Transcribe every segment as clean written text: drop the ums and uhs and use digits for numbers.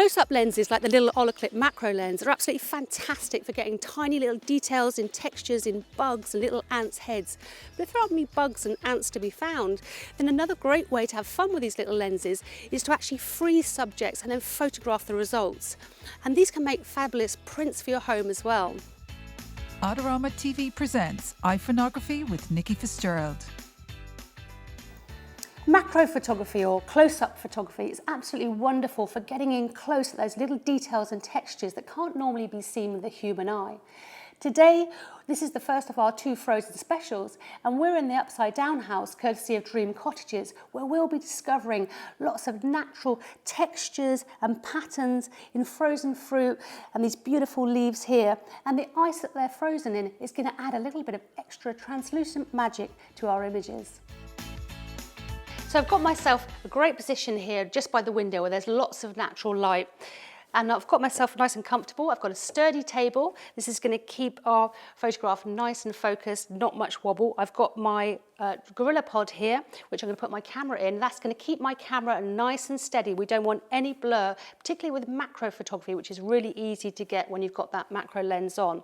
Close-up lenses like the little Olloclip macro lens are absolutely fantastic for getting tiny little details in textures, in bugs and little ants' heads. But if there aren't many bugs and ants to be found, then another great way to have fun with these little lenses is to actually freeze subjects and then photograph the results. And these can make fabulous prints for your home as well. AdoramaTV presents iPhoneography with Nicki Fitz-Gerald. Macro photography or close-up photography is absolutely wonderful for getting in close to those little details and textures that can't normally be seen with the human eye. Today, this is the first of our 2 Frozen specials, and we're in the Upside Down house courtesy of Dream Cottages, where we'll be discovering lots of natural textures and patterns in frozen fruit and these beautiful leaves here. And the ice that they're frozen in is going to add a little bit of extra translucent magic to our images. So I've got myself a great position here just by the window where there's lots of natural light. And I've got myself nice and comfortable. I've got a sturdy table. This is going to keep our photograph nice and focused, not much wobble. I've got my Gorilla Pod here, which I'm going to put my camera in. That's going to keep my camera nice and steady. We don't want any blur, particularly with macro photography, which is really easy to get when you've got that macro lens on.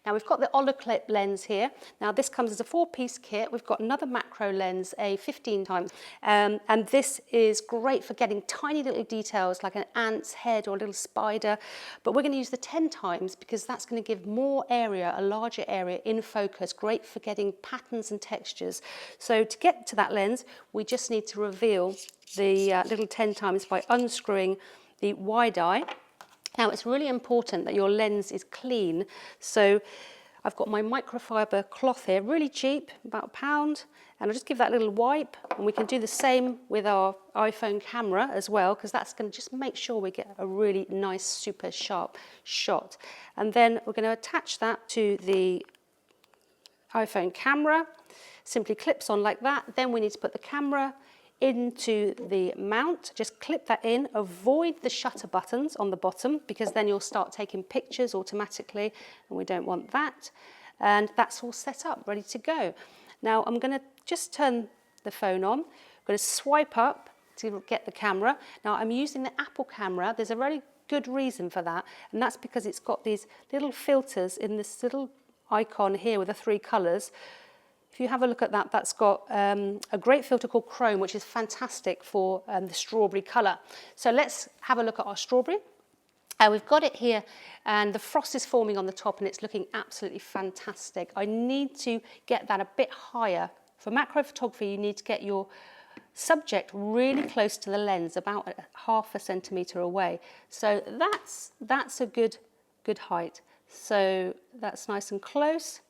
Now we've got the Olloclip lens here. Now this comes as a 4-piece kit. We've got another macro lens, a 15 times, and this is great for getting tiny little details like an ant's head or a little spider, but we're going to use the 10 times because that's going to give more area, a larger area in focus, great for getting patterns and textures. So to get to that lens, we just need to reveal the little 10 times by unscrewing the wide eye. Now it's really important that your lens is clean. So I've got my microfiber cloth here, really cheap, about £1, and I'll just give that a little wipe, and we can do the same with our iPhone camera as well, because that's going to just make sure we get a really nice, super sharp shot. And then we're going to attach that to the iPhone camera. Simply clips on like that. Then we need to put the camera into the mount. Just clip that in. Avoid the shutter buttons on the bottom because then you'll start taking pictures automatically, and we don't want that. And that's all set up, ready to go. Now I'm going to just turn the phone on. I'm going to swipe up to get the camera. Now I'm using the Apple camera. There's a very good reason for that, and that's because it's got these little filters in this little icon here with the 3 colours. If you have a look at that, that's got a great filter called Chrome, which is fantastic for the strawberry colour. So let's have a look at our strawberry. We've got it here, and the frost is forming on the top, and it's looking absolutely fantastic. I need to get that a bit higher. For macro photography, you need to get your subject really close to the lens, about ½ centimetre away. So that's a good height. So that's nice and close.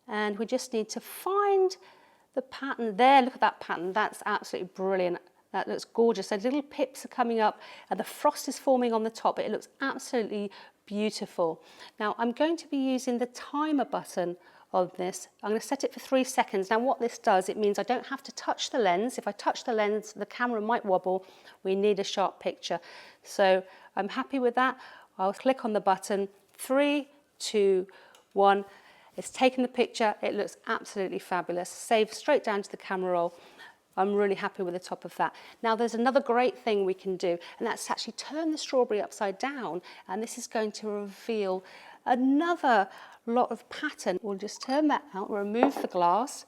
And we just need to find the pattern there. Look at that pattern. That's absolutely brilliant. That looks gorgeous. So little pips are coming up and the frost is forming on the top. It looks absolutely beautiful. Now I'm going to be using the timer button on this. I'm going to set it for 3 seconds. Now what this does, it means I don't have to touch the lens. If I touch the lens, the camera might wobble. We need a sharp picture. So I'm happy with that. I'll click on the button. 3, 2, 1. It's taken the picture, it looks absolutely fabulous. Save straight down to the camera roll. I'm really happy with the top of that. Now there's another great thing we can do, and that's to actually turn the strawberry upside down, and this is going to reveal another lot of pattern. We'll just turn that out, remove the glass,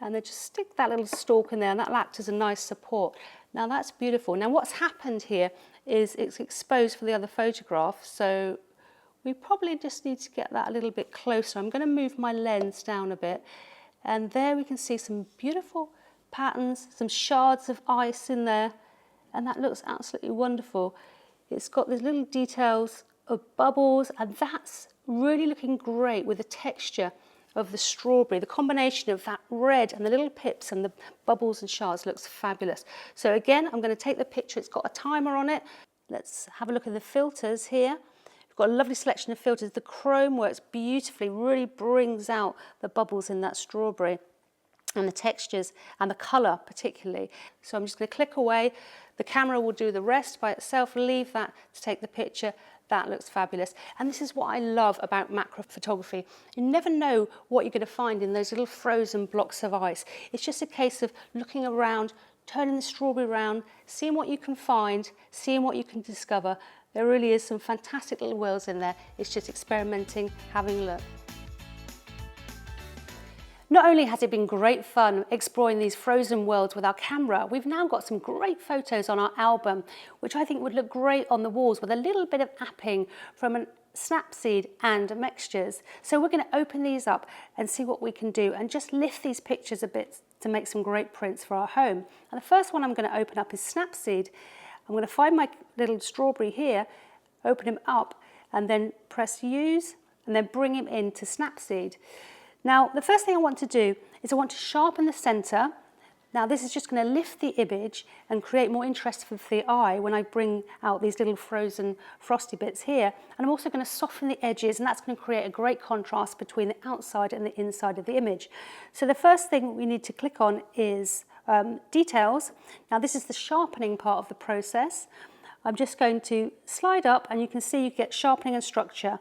and then just stick that little stalk in there, and that'll act as a nice support. Now that's beautiful. Now what's happened here is it's exposed for the other photograph, so we probably just need to get that a little bit closer. I'm going to move my lens down a bit, and there we can see some beautiful patterns, some shards of ice in there, and that looks absolutely wonderful. It's got these little details of bubbles, and that's really looking great with the texture of the strawberry. The combination of that red and the little pips and the bubbles and shards looks fabulous. So again, I'm going to take the picture. It's got a timer on it. Let's have a look at the filters here. Got a lovely selection of filters. The chrome works beautifully, really brings out the bubbles in that strawberry and the textures and the colour particularly. So I'm just going to click away. The camera will do the rest by itself. Leave that to take the picture. That looks fabulous. And this is what I love about macro photography. You never know what you're going to find in those little frozen blocks of ice. It's just a case of looking around, turning the strawberry around, seeing what you can find, seeing what you can discover, There really is some fantastic little worlds in there. It's just experimenting, having a look. Not only has it been great fun exploring these frozen worlds with our camera, we've now got some great photos on our album, which I think would look great on the walls with a little bit of apping from a Snapseed and Mixtures. So we're going to open these up and see what we can do and just lift these pictures a bit to make some great prints for our home. And the first one I'm going to open up is Snapseed. I'm going to find my little strawberry here, open him up and then press use and then bring him into Snapseed. Now, the first thing I want to do is I want to sharpen the center. Now, this is just going to lift the image and create more interest for the eye when I bring out these little frozen frosty bits here. And I'm also going to soften the edges, and that's going to create a great contrast between the outside and the inside of the image. So the first thing we need to click on is details. Now, this is the sharpening part of the process. I'm just going to slide up, and you can see you get sharpening and structure.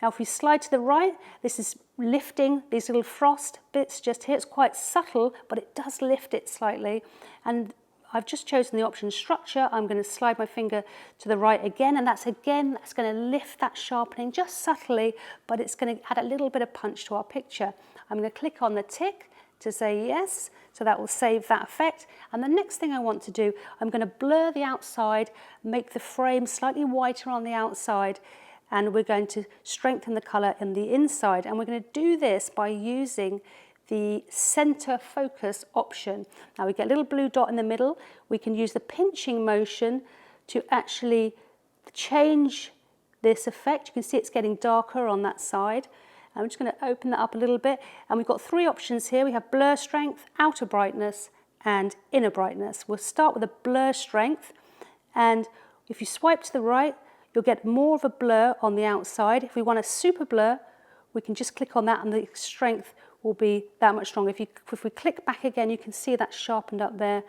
Now, if we slide to the right, this is lifting these little frost bits just here. It's quite subtle, but it does lift it slightly. And I've just chosen the option structure. I'm going to slide my finger to the right again, and that's going to lift that sharpening just subtly, but it's going to add a little bit of punch to our picture. I'm going to click on the tick to say yes, so that will save that effect. And the next thing I want to do, I'm going to blur the outside, make the frame slightly whiter on the outside, and we're going to strengthen the colour in the inside. And we're going to do this by using the center focus option. Now we get a little blue dot in the middle. We can use the pinching motion to actually change this effect. You can see it's getting darker on that side. I'm just going to open that up a little bit. And we've got three options here. We have blur strength, outer brightness, and inner brightness. We'll start with a blur strength. And if you swipe to the right, you'll get more of a blur on the outside. If we want a super blur, we can just click on that and the strength will be that much stronger. If we click back again, you can see that sharpened up there.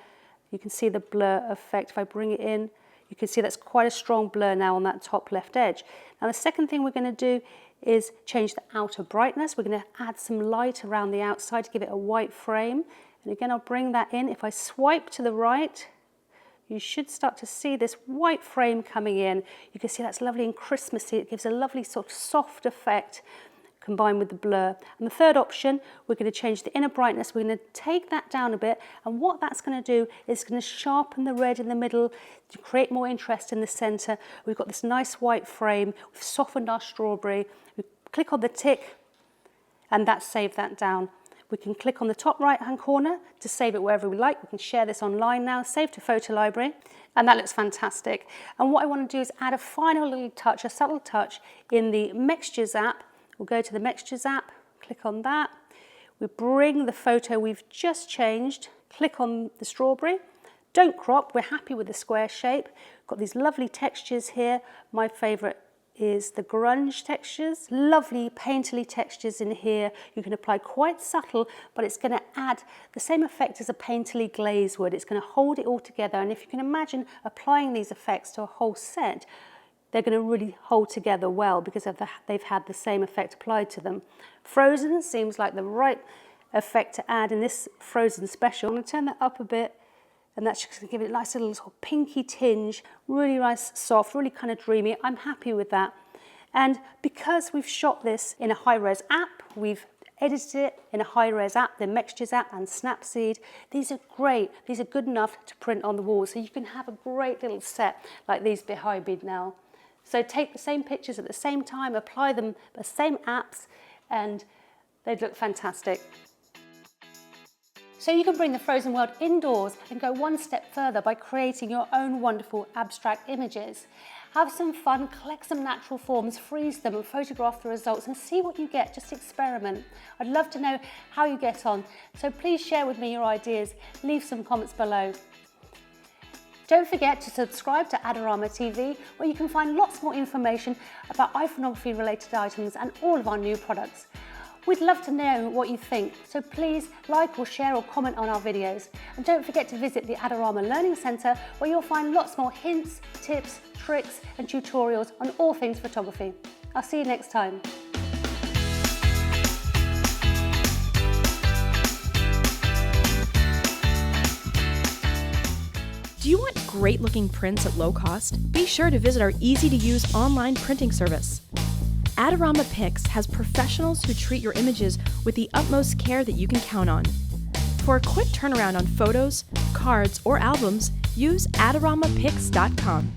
You can see the blur effect. If I bring it in, you can see that's quite a strong blur now on that top left edge. Now the second thing we're going to do is change the outer brightness. We're going to add some light around the outside to give it a white frame. And again, I'll bring that in. If I swipe to the right, you should start to see this white frame coming in. You can see that's lovely and Christmassy. It gives a lovely sort of soft effect combined with the blur. And the third option, we're going to change the inner brightness. We're going to take that down a bit. And what that's going to do is going to sharpen the red in the middle to create more interest in the center. We've got this nice white frame. We've softened our strawberry. We click on the tick and that saved that down. We can click on the top right-hand corner to save it wherever we like. We can share this online now, save to photo library, and that looks fantastic. And what I want to do is add a final little touch, a subtle touch in the Mixtures app. We'll go to the Mixtures app, click on that. We bring the photo we've just changed, click on the strawberry. Don't crop, we're happy with the square shape. Got these lovely textures here. My favourite is the grunge textures, lovely painterly textures in here. You can apply quite subtle, but it's going to add the same effect as a painterly glaze would. It's going to hold it all together, and if you can imagine applying these effects to a whole set, they're going to really hold together well because they've had the same effect applied to them. Frozen seems like the right effect to add in this Frozen special. I'm going to turn that up a bit, and that's just going to give it a nice little sort of pinky tinge, really nice, soft, really kind of dreamy. I'm happy with that. And because we've shot this in a high-res app, we've edited it in a high-res app, the Mixtures app and Snapseed. These are great. These are good enough to print on the wall. So you can have a great little set like these behind me now. So take the same pictures at the same time, apply them the same apps, and they'd look fantastic. So you can bring the frozen world indoors and go one step further by creating your own wonderful abstract images. Have some fun, collect some natural forms, freeze them and photograph the results and see what you get, just experiment. I'd love to know how you get on, so please share with me your ideas, leave some comments below. Don't forget to subscribe to AdoramaTV, where you can find lots more information about iPhoneography related items and all of our new products. We'd love to know what you think, so please like or share or comment on our videos. And don't forget to visit the Adorama Learning Centre, where you'll find lots more hints, tips, tricks and tutorials on all things photography. I'll see you next time. Do you want great looking prints at low cost? Be sure to visit our easy-to-use online printing service. Adorama Pix has professionals who treat your images with the utmost care that you can count on. For a quick turnaround on photos, cards, or albums, use AdoramaPix.com.